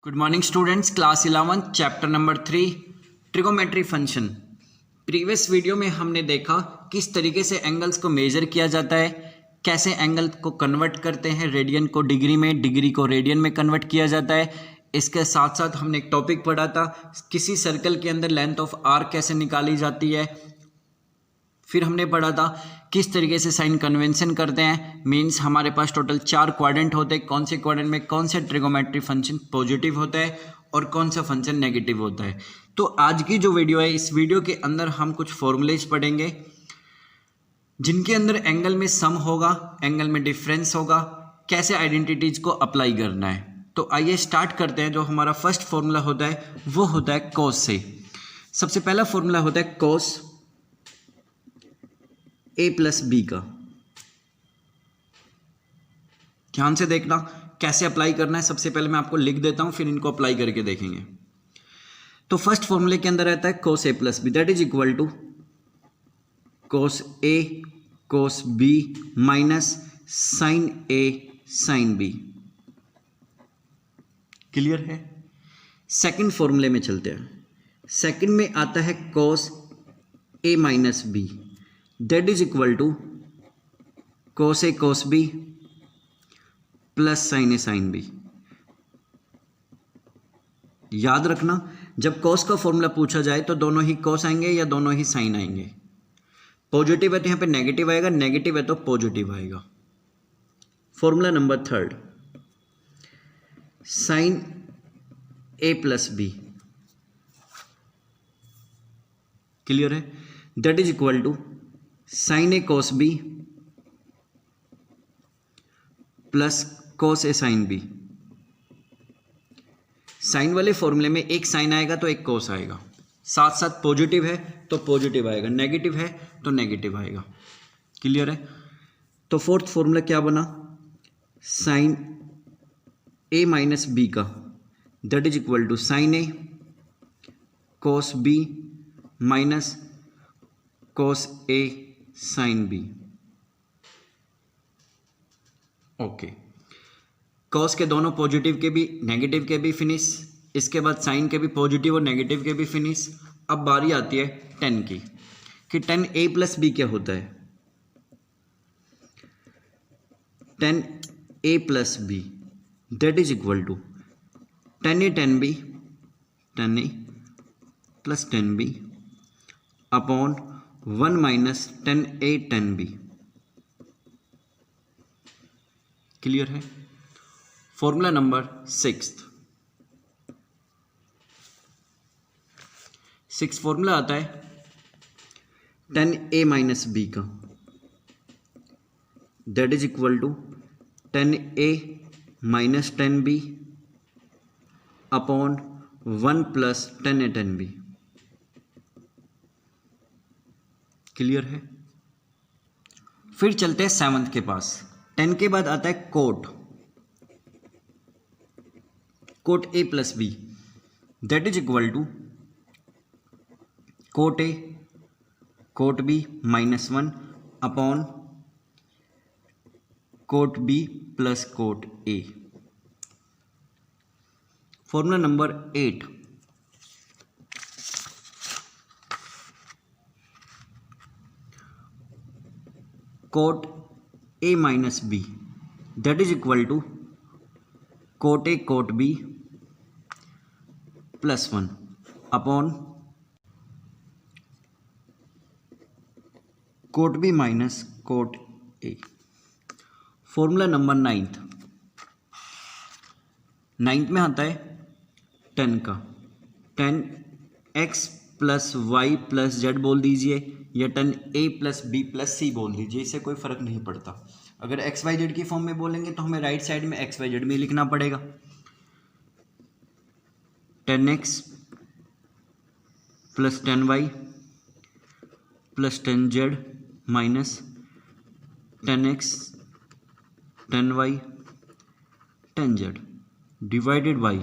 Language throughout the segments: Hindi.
Good morning students, class 11 chapter number 3 trigonometry function. Previous video में हमने देखा किस तरीके से एंगल्स को मेजर किया जाता है, कैसे एंगल को कन्वर्ट करते हैं, रेडियन को डिग्री में, डिग्री को रेडियन में कन्वर्ट किया जाता है। इसके साथ साथ हमने एक टॉपिक पढ़ा था किसी सर्कल के अंदर लेंथ ऑफ आर्क कैसे निकाली जाती है। फिर हमने पढ़ा था किस तरीके से साइन कन्वेंशन करते हैं, मींस हमारे पास टोटल 4 क्वाड्रेंट होते हैं, कौन से क्वाड्रेंट में कौन से ट्रिगोमेट्री फंक्शन पॉजिटिव होता है और कौन सा फंक्शन नेगेटिव होता है। तो आज की जो वीडियो है, इस वीडियो के अंदर हम कुछ फॉर्मूलेज पढ़ेंगे जिनके अंदर एंगल में सम होगा, एंगल में डिफरेंस होगा, कैसे आइडेंटिटीज को अप्लाई करना है। तो आइए स्टार्ट करते हैं। जो हमारा फर्स्ट फॉर्मूला होता है वो होता है कॉस से। सबसे पहला फॉर्मूला होता है कॉस ए प्लस बी का। ध्यान से देखना कैसे अप्लाई करना है। सबसे पहले मैं आपको लिख देता हूं, फिर इनको अप्लाई करके देखेंगे। तो फर्स्ट फॉर्मूले के अंदर रहता है cos A plus B, that is equal to cos A cos B minus sine A sine B. Clear है। सेकंड फॉर्मूले में चलते हैं। सेकंड में आता है cos A minus B, that is equal to cos A cos B plus sine A sine B. याद रखना, जब कॉस का फॉर्मूला पूछा जाए तो दोनों ही कॉस आएंगे या दोनों ही साइन आएंगे। पॉजिटिव है तो यहां पे नेगेटिव आएगा, नेगेटिव है तो पॉजिटिव आएगा। फॉर्मूला नंबर थर्ड, साइन ए प्लस बी। क्लियर है। That is equal to sine A cos B plus cos A sine B. Sine वाले फॉर्मूले में एक साइन आएगा तो एक कॉस आएगा, साथ साथ पॉजिटिव है तो पॉजिटिव आएगा, नेगेटिव है तो नेगेटिव आएगा। क्लियर है। तो फोर्थ फॉर्मूला क्या बना, साइन ए माइनस बी का, that is equal to sine A cos B minus cos A sine B. Okay, cos के दोनों पॉजिटिव के भी नेगेटिव के भी फिनिश, इसके बाद साइन के भी पॉजिटिव और नेगेटिव के भी फिनिश। अब बारी आती है टेन की, कि टेन ए प्लस बी क्या होता है। Tan A plus B that is equal to tan A tan B, tan A plus tan B upon 1 minus tan A tan B. Clear है। फॉर्मूला नंबर सिक्स फॉर्मूला आता है टेन ए माइनस बी का, that is equal to tan A minus tan B upon 1 plus tan A tan B. Clear है। फिर चलते हैं सेवंथ के पास। 10 के बाद आता है cot, cot A plus B, that is equal to cot A cot B minus 1 upon cot B plus cot A. Formula number 8, cot A minus B, that is equal to cot A cot B plus 1 upon cot B minus cot A. Formula number 9 में आता है 10 का, 10 X plus Y plus Z बोल दीजिए या 10 ए प्लस बी प्लस सी बोल दीजिए, इससे कोई फर्क नहीं पड़ता। अगर एक्स वाई जेड की फॉर्म में बोलेंगे तो हमें राइट साइड में एक्स वाई जेड में लिखना पड़ेगा। 10x plus 10y plus 10z minus 10x 10y 10z divided by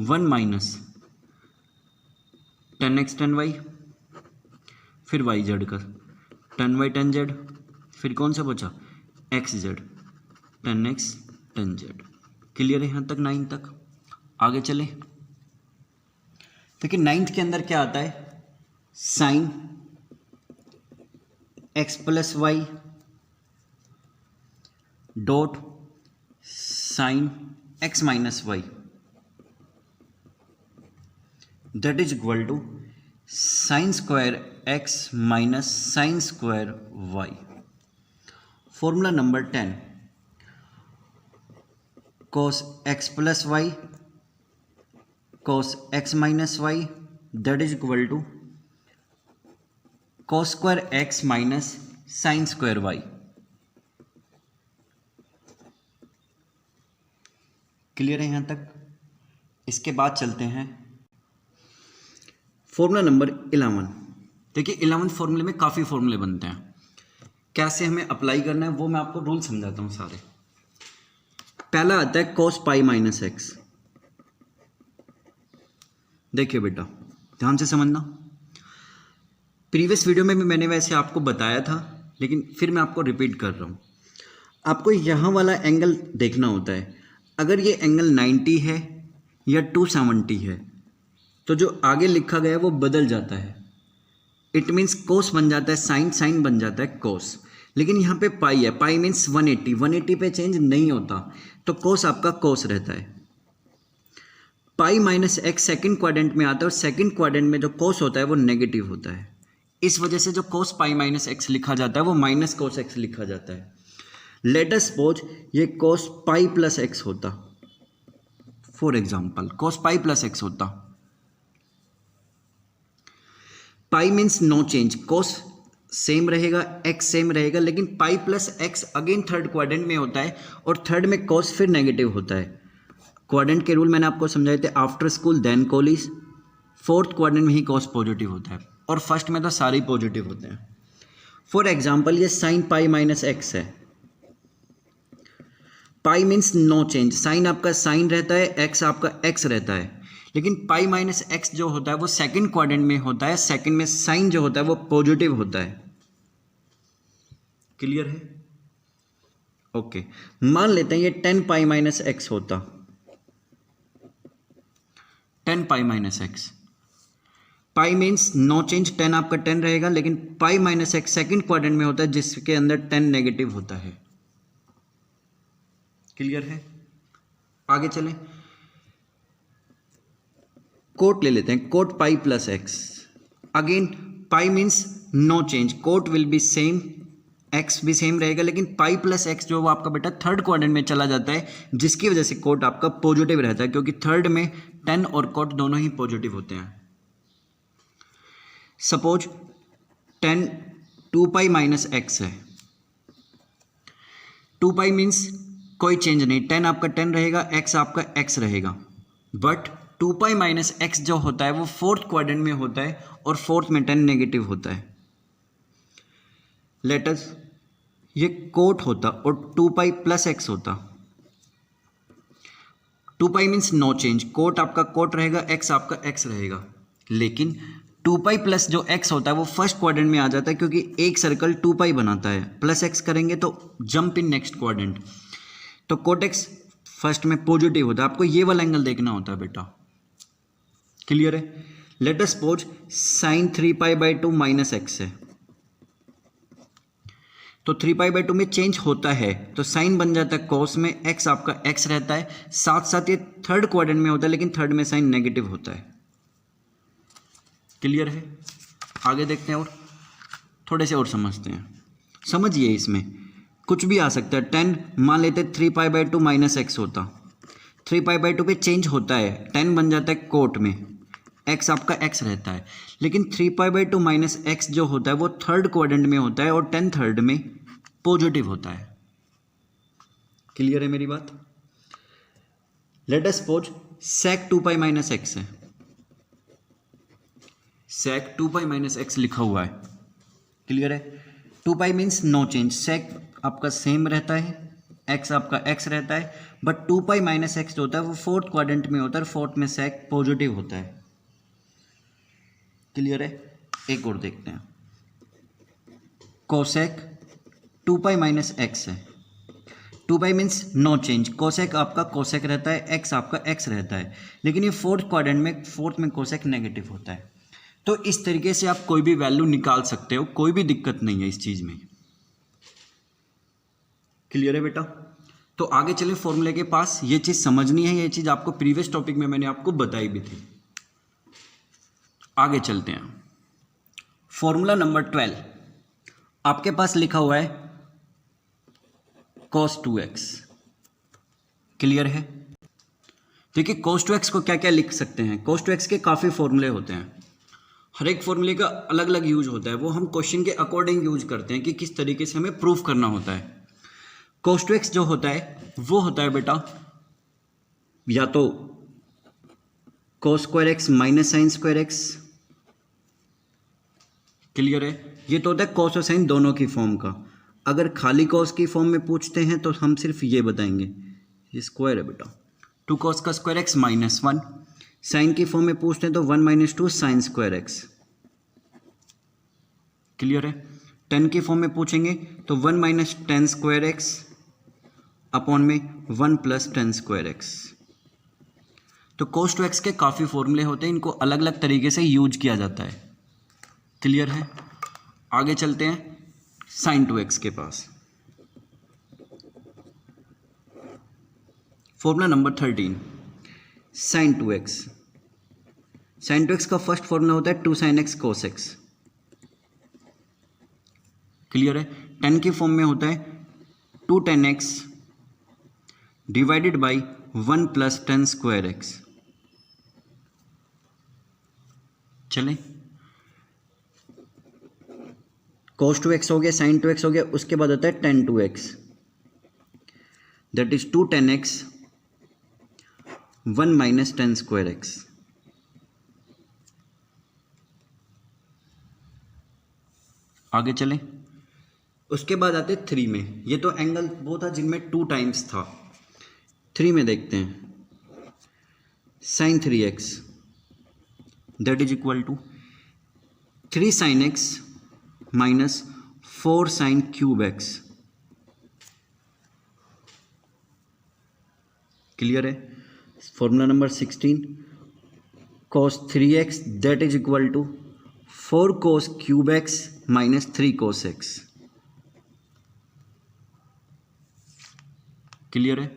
1 minus 10x 10y, फिर वाई जेड का 10y 10z, फिर कौन सा बचा x Z 10x 10z। Clear है यहाँ तक 9 तक। आगे चले। देखिए 9th के अंदर क्या आता है, sine X plus Y dot sine X minus Y that is equal to sine square X minus sine square Y. Formula number 10, cos x plus Y cos x minus Y that is equal to cos square x minus sine square Y. Clear है यहाँ तक? इसके बाद चलते हैं फॉर्मूला नंबर 11। देखिए 11 फॉर्मूले में काफ़ी फॉर्मूले बनते हैं, कैसे हमें अप्लाई करना है वो मैं आपको रूल समझाता हूँ सारे। पहला आता है cos पाई माइनस एक्स। देखिए बेटा ध्यान से समझना, प्रीवियस वीडियो में भी मैंने वैसे आपको बताया था, लेकिन फिर मैं आपको रिपीट कर रहा हूँ। आपको यहाँ वाला एंगल देखना होता है। अगर ये एंगल 90 है या 270 है तो जो आगे लिखा गया है वो बदल जाता है। इट मीन्स कोस बन जाता है साइन, साइन बन जाता है कोस। लेकिन यहाँ पे पाई है, पाई मीन्स 180, 180 पे चेंज नहीं होता, तो कोस आपका कोस रहता है। पाई माइनस एक्स सेकेंड क्वाड्रेंट में आता है और सेकेंड क्वाड्रेंट में जो कोस होता है वो नेगेटिव होता है। इस वजह से जो कोस पाई माइनस एक्स लिखा जाता है वो माइनस कोस एक्स लिखा जाता है। लेट अस सपोज ये कोस पाई प्लस एक्स होता, for example cos pi plus X होता। पाई मीन्स नो चेंज, कोस सेम रहेगा, एक्स सेम रहेगा, लेकिन पाई plus X again third quadrant में होता है और थर्ड में कोस फिर नेगेटिव होता है। क्वाड्रेंट के रूल मैंने आपको समझाए थे, after school then college. Fourth quadrant में ही कोस पॉजिटिव होता है और फर्स्ट में तो सारे ही पॉजिटिव होते हैं। फॉर एग्जाम्पल ये साइन पाई माइनस एक्स है। Pi means no change, sine आपका साइन रहता है, एक्स आपका एक्स रहता है, लेकिन पाई माइनस एक्स जो होता है वो सेकंड क्वाड्रेंट में होता है। सेकंड में साइन जो होता है वो पॉजिटिव होता है। क्लियर है? ओके, मान लेते हैं ये 10 पाई माइनस एक्स होता, 10 pi minus X. Pi means no change, 10 आपका 10 रहेगा, लेकिन pi minus X second quadrant में होता है जिसके अंदर 10 नेगेटिव होता है। क्लियर है? आगे चलें, कोट ले लेते हैं, cot pi plus X. Again pi means no change, cot will be same, X भी सेम रहेगा, लेकिन पाई प्लस एक्स जो वो आपका बेटा थर्ड क्वाड्रेंट में चला जाता है, जिसकी वजह से कोट आपका पॉजिटिव रहता है, क्योंकि थर्ड में 10 और कोट दोनों ही पॉजिटिव होते हैं। सपोज 10 2 पाई माइनस एक्स है। 2 पाई मीन्स कोई चेंज नहीं, 10 आपका 10 रहेगा, एक्स आपका एक्स रहेगा, बट 2 पाई माइनस एक्स जो होता है वो फोर्थ क्वाड्रेंट में होता है और फोर्थ में 10 नेगेटिव होता है। लेट अस, ये कोट होता और 2 पाई प्लस एक्स होता। 2 pi means no change, cot आपका कोट रहेगा, एक्स आपका एक्स रहेगा, लेकिन 2 पाई प्लस जो एक्स होता है वो फर्स्ट क्वाड्रेंट में आ जाता है, क्योंकि एक सर्कल 2 पाई बनाता है। प्लस एक्स करेंगे तो जंप इन नेक्स्ट क्वाड्रेंट, तो कोट एक्स फर्स्ट में पॉजिटिव होता है। आपको ये वाला एंगल देखना होता है बेटा। क्लियर है? Let us suppose sine 3 pi by 2 minus x है, तो 3 पाई बाई 2 में चेंज होता है तो साइन बन जाता है कोस में, एक्स आपका एक्स रहता है, साथ साथ ये थर्ड क्वाड्रेंट में होता है, लेकिन थर्ड में साइन नेगेटिव होता है। क्लियर है? आगे देखते हैं और थोड़े से और समझते हैं। समझिए, इसमें कुछ भी आ सकता है। 10 मान लेते 3 पाई बाई 2 माइनस एक्स होता, 3 पाई बाई 2 पे चेंज होता है, 10 बन जाता है कोट में, एक्स आपका एक्स रहता है, लेकिन 3 पाई बाई 2 माइनस एक्स जो होता है वो थर्ड क्वाड्रेंट में होता है और 10 थर्ड में पॉजिटिव होता है। क्लियर है मेरी बात? लेट अस सपोज सेक 2 पाई माइनस एक्स है, सेक 2 पाई माइनस एक्स लिखा हुआ है। क्लियर है? 2 पाई मीन्स नो चेंज, सेक आपका सेम रहता है, एक्स आपका एक्स रहता है, बट 2 पाई माइनस एक्स जो होता है वो फोर्थ क्वाड्रेंट में होता है, फोर्थ में सेक पॉजिटिव होता है। क्लियर है? एक और देखते हैं, कोसेक 2 पाई माइनस एक्स है, 2 pi means no change, cosec आपका कोसेक रहता है, एक्स आपका एक्स रहता है, लेकिन ये फोर्थ क्वाड्रेंट में फोर्थ में कोसेक नेगेटिव होता है। तो इस तरीके से आप कोई भी वैल्यू निकाल सकते हो, कोई भी दिक्कत नहीं है इस चीज़ में। क्लियर है बेटा? तो आगे चले फॉर्मूले के पास। ये चीज़ समझनी है, ये चीज़ आपको प्रीवियस टॉपिक में मैंने आपको बताई भी थी। आगे चलते हैं। फॉर्मूला नंबर 12 आपके पास लिखा हुआ है cos 2x। क्लियर है? देखिए cos 2x को क्या क्या लिख सकते हैं। cos 2x के काफ़ी फॉर्मूले होते हैं, हर एक फॉर्मूले का अलग अलग यूज होता है, वो हम क्वेश्चन के अकॉर्डिंग यूज करते हैं कि किस तरीके से हमें प्रूफ करना होता है। cos 2x जो होता है वो होता है बेटा या तो cos square X minus sine square x. Clear है? ये तो होता है cos और साइन दोनों की फॉर्म का। अगर खाली cos की फॉर्म में पूछते हैं तो हम सिर्फ ये बताएंगे, ये स्क्वायर है बेटा, 2 cos का स्क्वायर एक्स माइनस 1। साइन की फॉर्म में पूछते हैं तो 1 minus 2 sine square x. Clear है? 10 की फॉर्म में पूछेंगे तो 1 माइनस 10 स्क्वायर एक्स अपॉन में 1 प्लस 10 स्क्वायर एक्स। तो cos 2x के काफ़ी फॉर्मूले होते हैं, इनको अलग अलग तरीके से यूज किया जाता है। क्लियर है? आगे चलते हैं sin 2x के पास। Formula number 13 sin 2x। sin 2x का फर्स्ट फॉर्मूला होता है 2 sin x cos x। क्लियर है? 10 की फॉर्म में होता है 2 tan x divided by 1 plus 10 square x. चलें, cos 2x हो गया, sin 2x हो गया, उसके बाद होता है tan 2x, that is 2 tan x 1 minus 10 square x. आगे चलें, उसके बाद आते 3 में। ये तो एंगल वो था जिनमें 2 टाइम्स था। 3 में देखते हैं sin 3x that is equal to 3 sin x minus 4 sin cube x. Clear है? Formula number 16 cos 3x that is equal to 4 cos cube x minus 3 cos x। क्लियर है?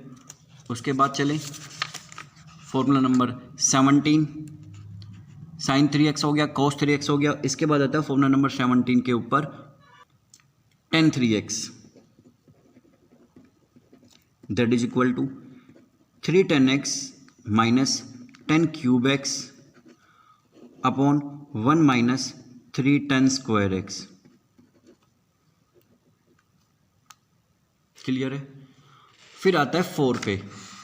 उसके बाद चलें फॉर्मूला नंबर 17 sin 3x हो गया, cos 3x हो गया, इसके बाद आता है फॉर्मूला नंबर 17 के ऊपर tan 3x that is equal to 3 tan x minus 10 cube x upon 1 minus 3 tan square x. Clear है? फिर आता है 4 पे।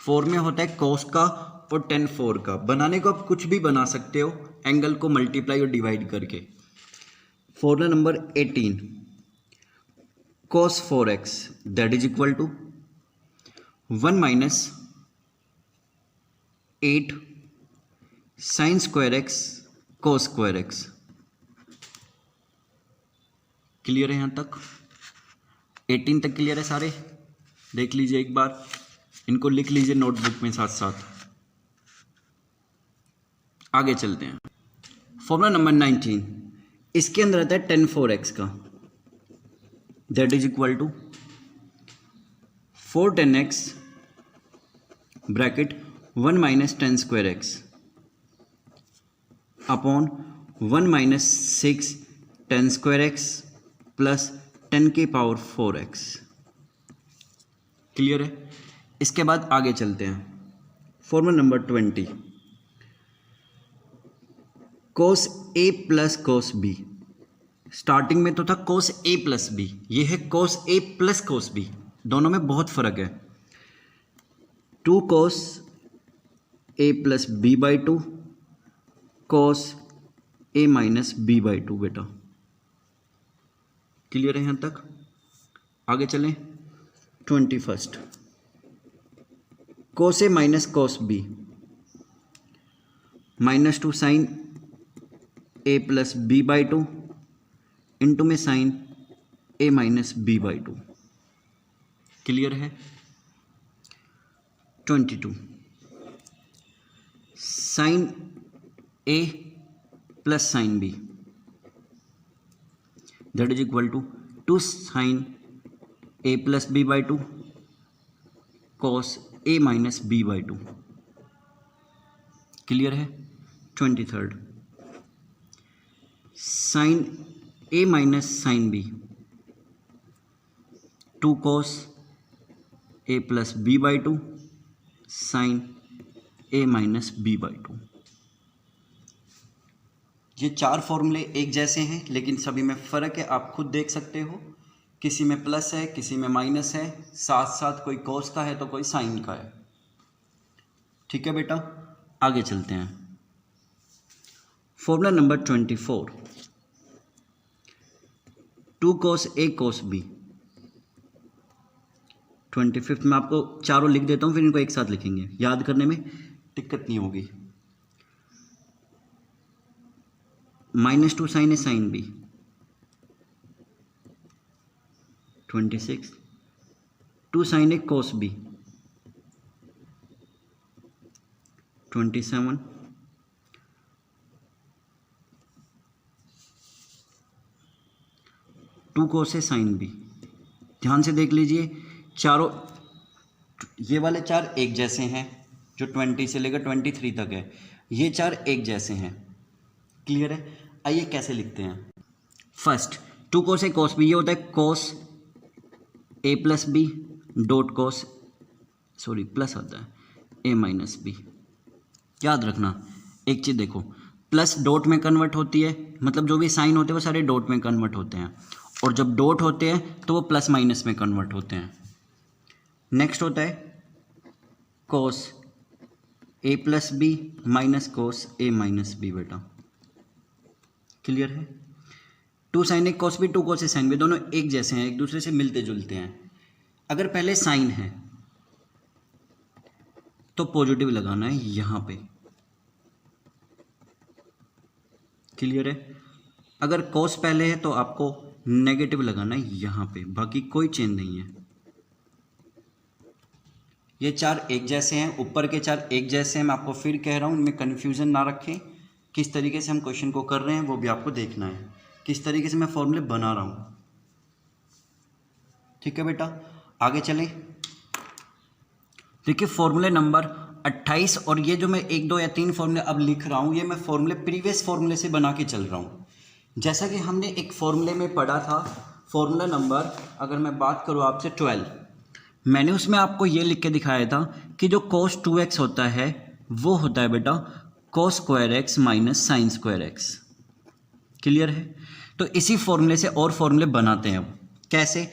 4 में होता है cos का और tan 4 का। बनाने को आप कुछ भी बना सकते हो, एंगल को मल्टीप्लाई और डिवाइड करके। Formula number 18 cos 4x that is equal to 1 minus 8 sine square x cos square x. Clear है? यहाँ तक 18 तक क्लियर है सारे? देख लीजिए एक बार, इनको लिख लीजिए नोटबुक में साथ साथ। आगे चलते हैं फॉर्मूला नंबर 19। इसके अंदर आता है tan 4x का that is equal to 4 tan x bracket 1 minus 10 square x upon 1 minus 6 tan square x plus 10 की पावर 4x। क्लियर है? इसके बाद आगे चलते हैं formula number 20 cos a plus cos b। Starting में तो था cos a प्लस b, ये है cos a plus cos b, दोनों में बहुत फर्क है। 2 cos a plus b by 2 cos a minus b by 2 बेटा। क्लियर है यहाँ तक? आगे चलें 21 cos a minus cos b minus 2 sine a plus b by 2 into में sine a minus b by 2। Clear है? 22 sine A plus sine b that is equal to 2 sine A plus b by 2 cos A minus b by 2। Clear है। 23 sine A minus sine b 2 cos A plus b by 2 sine A minus b by 2। ये चार फॉर्मूले एक जैसे हैं लेकिन सभी में फ़र्क है, आप खुद देख सकते हो। किसी में प्लस है, किसी में माइनस है, साथ साथ कोई कॉस का है तो कोई साइन का है। ठीक है बेटा, आगे चलते हैं। फॉर्मूला नंबर 24 2 कॉस ए कॉस बी। 25 में आपको चारों लिख देता हूँ, फिर इनको एक साथ लिखेंगे, याद करने में दिक्कत नहीं होगी। -2 sine A sine B 26 2 sine A cos B 27 2 cos A sine B. ध्यान से देख लीजिए, चारों ये वाले चार एक जैसे हैं, जो 20 से लेकर 23 तक है, ये चार एक जैसे हैं। क्लियर है। आइए कैसे लिखते हैं। फर्स्ट 2 कॉस ए कॉस बी, ये होता है कॉस ए plus b dot cos, sorry plus आता है ए माइनस बी। याद रखना एक चीज़, देखो प्लस डॉट में कन्वर्ट होती है, मतलब जो भी साइन होते हैं वो सारे डॉट में कन्वर्ट होते हैं, और जब डॉट होते हैं तो वो प्लस माइनस में कन्वर्ट होते हैं। नेक्स्ट होता है कॉस ए प्लस बी माइनस कॉस ए माइनस बी। बेटा क्लियर है। 2 sine A cos B 2 cos A sine B, दोनों एक जैसे हैं, एक दूसरे से मिलते जुलते हैं। अगर पहले साइन है तो पॉजिटिव लगाना है यहां पे। क्लियर है। अगर कॉस पहले है तो आपको नेगेटिव लगाना है यहां पे, बाकी कोई चेंज नहीं है। ये चार एक जैसे हैं, ऊपर के चार एक जैसे हैं। मैं आपको फिर कह रहा हूं, इनमें कन्फ्यूजन ना रखें। किस तरीके से हम क्वेश्चन को कर रहे हैं वो भी आपको देखना है, किस तरीके से मैं फॉर्मूले बना रहा हूं। ठीक है बेटा, आगे चलें। देखिए फॉर्मूले नंबर 28, और ये जो मैं 1 2 या 3 फॉर्मूले अब लिख रहा हूँ, ये मैं फॉर्मूले प्रीवियस फॉर्मूले से बना के चल रहा हूँ। जैसा कि हमने एक फॉर्मूले में पढ़ा था, फॉर्मूला नंबर अगर मैं बात करूँ आपसे 12, मैंने उसमें आपको ये लिख के दिखाया था कि जो cos 2x होता है वो होता है बेटा cos square X minus sine square x. Clear है। तो इसी फॉर्मूले से और फॉर्मूले बनाते हैं। अब कैसे,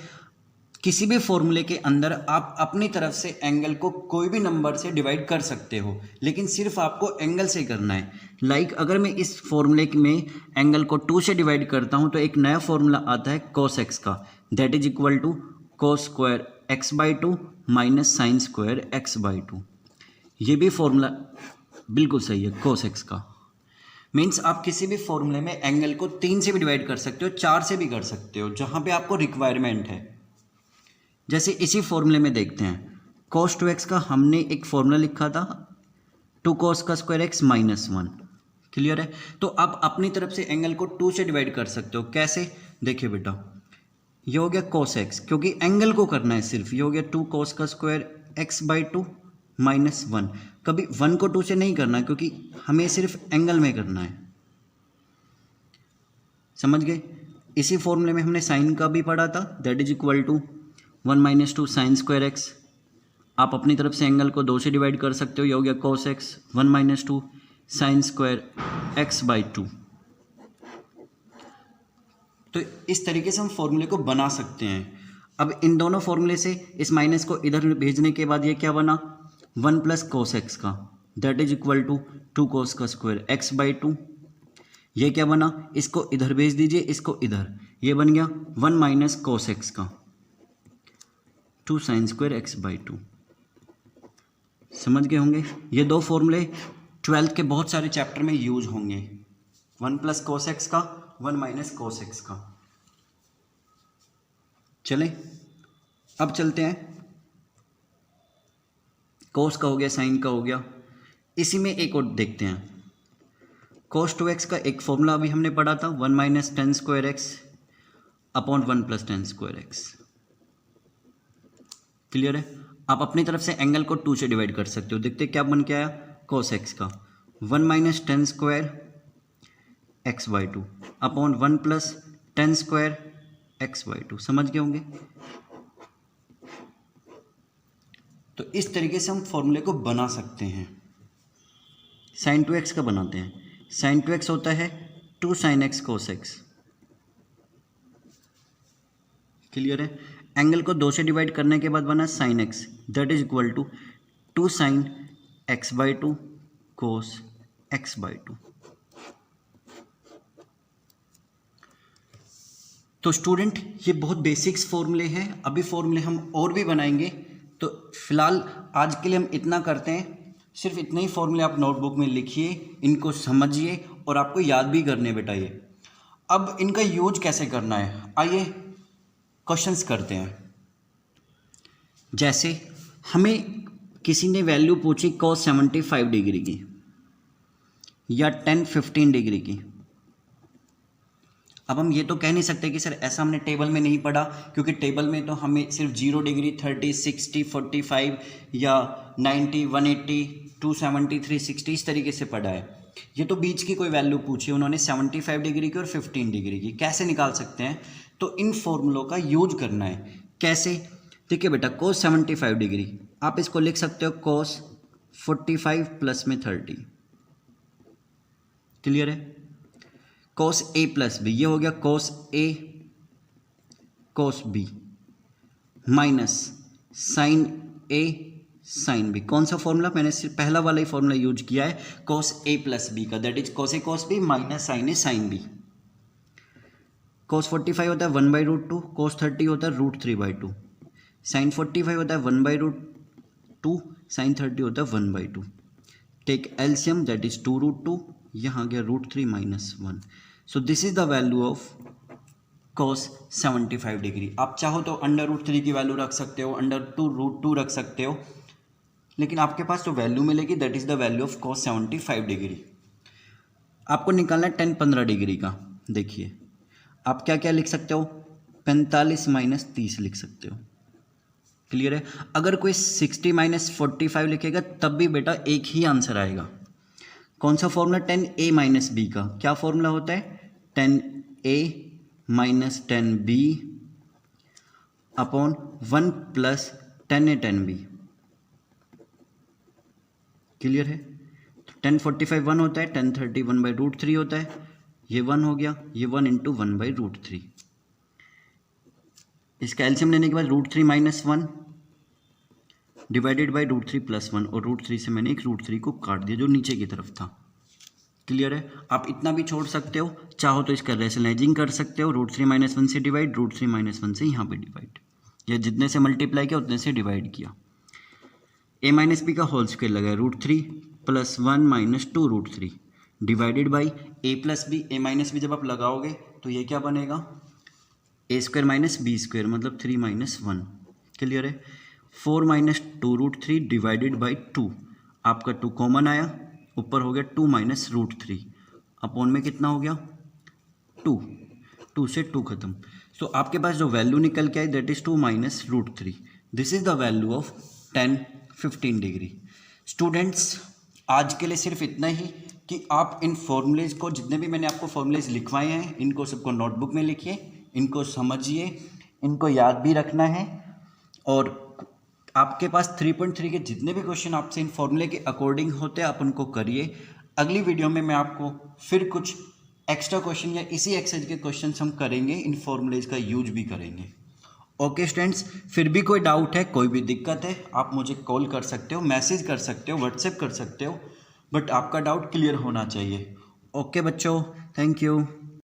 किसी भी फॉर्मूले के अंदर आप अपनी तरफ से एंगल को कोई भी नंबर से डिवाइड कर सकते हो, लेकिन सिर्फ आपको एंगल से करना है। लाइक अगर मैं इस फॉर्मूले में एंगल को 2 से डिवाइड करता हूं तो एक नया फॉर्मूला आता है cos x का, that is equal to cos square x by 2 minus sine square x by 2। ये भी फॉर्मूला बिल्कुल सही है cos x का। मीन्स आप किसी भी फॉर्मूले में एंगल को 3 से भी डिवाइड कर सकते हो, 4 से भी कर सकते हो, जहां पे आपको रिक्वायरमेंट है। जैसे इसी फॉर्मूले में देखते हैं, cos 2x का हमने एक फॉर्मूला लिखा था 2 cos का स्क्वायर एक्स माइनस 1। क्लियर है। तो आप अपनी तरफ से एंगल को 2 से डिवाइड कर सकते हो। कैसे, देखिए बेटा, ये हो गया cos x, क्योंकि एंगल को करना है सिर्फ। ये हो गया 2 cos का स्क्वायर एक्स बाई 2 माइनस 1। कभी 1 को 2 से नहीं करना है, क्योंकि हमें सिर्फ एंगल में करना है। समझ गए। इसी फॉर्मूले में हमने साइन का भी पढ़ा था, that is equal to 1 minus 2 sine square x. आप अपनी तरफ से एंगल को 2 से डिवाइड कर सकते हो, ये हो गया cos x 1 minus 2 sine square x by 2। तो इस तरीके से हम फॉर्मूले को बना सकते हैं। अब इन दोनों फॉर्मूले से इस माइनस को इधर भेजने के बाद ये क्या बना, 1 प्लस cos x का, that is equal to 2 cos का स्क्वायर एक्स बाई 2। ये क्या बना, इसको इधर भेज दीजिए, इसको इधर, ये बन गया 1 माइनस cos x का 2 साइन स्क्वायर एक्स बाई 2। समझ गए होंगे। ये दो फॉर्मूले 12th के बहुत सारे चैप्टर में यूज होंगे, 1 प्लस cos x का, 1 माइनस cos x का। चलें अब चलते हैं कोस का हो गया, साइन का हो गया। इसी में एक और देखते हैं, cos 2x का एक फॉर्मूला अभी हमने पढ़ा था, 1 minus ten square x upon 1 plus ten square x. Clear है। आप अपनी तरफ से एंगल को 2 से डिवाइड कर सकते हो। देखते क्या बन के आया, cos x का 1 minus ten square x by 2 upon 1 plus ten square x by 2। समझ गए होंगे। तो इस तरीके से हम फॉर्मूले को बना सकते हैं। साइन 2x का बनाते हैं। साइन 2x होता है 2 sine x cos x. Clear है। एंगल को 2 से डिवाइड करने के बाद बना sine x, that is equal to 2 sine x by 2 cos x by 2। तो स्टूडेंट ये बहुत बेसिक्स फॉर्मूले हैं, अभी फॉर्मूले हम और भी बनाएंगे। तो फिलहाल आज के लिए हम इतना करते हैं, सिर्फ इतने ही फॉर्मूले आप नोटबुक में लिखिए, इनको समझिए और आपको याद भी करने बेटा ये। अब इनका यूज कैसे करना है, आइए क्वेश्चंस करते हैं। जैसे हमें किसी ने वैल्यू पूछी cos 75 डिग्री की या tan 15 डिग्री की। अब हम ये तो कह नहीं सकते कि सर ऐसा हमने टेबल में नहीं पढ़ा, क्योंकि टेबल में तो हमें सिर्फ 0 डिग्री, 30, 60, 45 या 90, 180, 270, 360 इस तरीके से पढ़ा है। ये तो बीच की कोई वैल्यू पूछी उन्होंने 75 डिग्री की और 15 डिग्री की, कैसे निकाल सकते हैं। तो इन फॉर्मूलों का यूज करना है। कैसे, देखिए बेटा cos 75 डिग्री आप इसको लिख सकते हो cos 45 प्लस में 30। क्लियर है। cos a प्लस बी, ये हो गया cos a cos b minus sine a sine b। कौन सा फॉर्मूला, मैंने सिर्फ पहला वाला ही फॉर्मूला यूज किया है cos a प्लस बी का, that is cos a cos b minus sine a sine b। cos 45 होता है 1/√2, cos 30 होता है √3/2, साइन 45 होता है 1/√2, साइन 30 होता है 1/2। टेक एलसीएम, दैट इज 2√2, यहाँ गया √3 minus 1। So this is the value of cos 75 degree. आप चाहो तो √3 की वैल्यू रख सकते हो, √2 रख सकते हो, लेकिन आपके पास जो वैल्यू मिलेगी that is the value of cos 75 degree. आपको निकालना है tan 15 डिग्री का। देखिए आप क्या क्या लिख सकते हो, 45 माइनस 30 लिख सकते हो। क्लियर है। अगर कोई 60 माइनस 45 लिखेगा तब भी बेटा एक ही आंसर आएगा। कौन सा formula, tan a minus B का क्या फॉर्मूला होता है, tan a minus tan b upon 1 plus tan a tan b। Clear है। तो tan 45 1 होता है, tan 30 1/√3 होता है, ये 1 हो गया, ये 1 इंटू 1/√3। इसका एलसीएम लेने के बाद √3 माइनस 1 डिवाइडेड बाई √3 प्लस 1, और √3 से मैंने एक √3 को काट दिया जो नीचे की तरफ था। क्लियर है। आप इतना भी छोड़ सकते हो, चाहो तो इसका रेशनलाइजिंग कर सकते हो, √3 माइनस 1 से डिवाइड, √3 माइनस 1 से यहाँ पे डिवाइड, या जितने से मल्टीप्लाई किया उतने से डिवाइड किया। a माइनस बी का होल स्क्वायर लगाया, √3 plus 1 minus 2 √3 divided by a plus b. a minus b जब आप लगाओगे तो ये क्या बनेगा, a square minus b square मतलब 3 माइनस 1। क्लियर है। 4 माइनस 2 √3 डिवाइडेड बाई 2, आपका 2 कॉमन आया, ऊपर हो गया 2 माइनस √3 अपॉन में कितना हो गया 2, 2 से 2 खत्म। सो आपके पास जो वैल्यू निकल के आई that is 2 minus √3। This is the value of tan 15 degree. Students आज के लिए सिर्फ इतना ही कि आप इन फॉर्मूलेज को, जितने भी मैंने आपको फॉर्मूलेज लिखवाए हैं, इनको सबको नोटबुक में लिखिए, इनको समझिए, इनको याद भी रखना है। और आपके पास 3.3 के जितने भी क्वेश्चन आपसे इन फॉर्मूले के अकॉर्डिंग होते हैं आप उनको करिए। अगली वीडियो में मैं आपको फिर कुछ एक्स्ट्रा क्वेश्चन या इसी एक्सरसाइज के क्वेश्चन हम करेंगे, इन फॉर्मूलेज का यूज भी करेंगे। ओके स्टूडेंट्स, फिर भी कोई डाउट है, कोई भी दिक्कत है, आप मुझे कॉल कर सकते हो, मैसेज कर सकते हो, व्हाट्सएप कर सकते हो, बट आपका डाउट क्लियर होना चाहिए। ओके बच्चों, थैंक यू।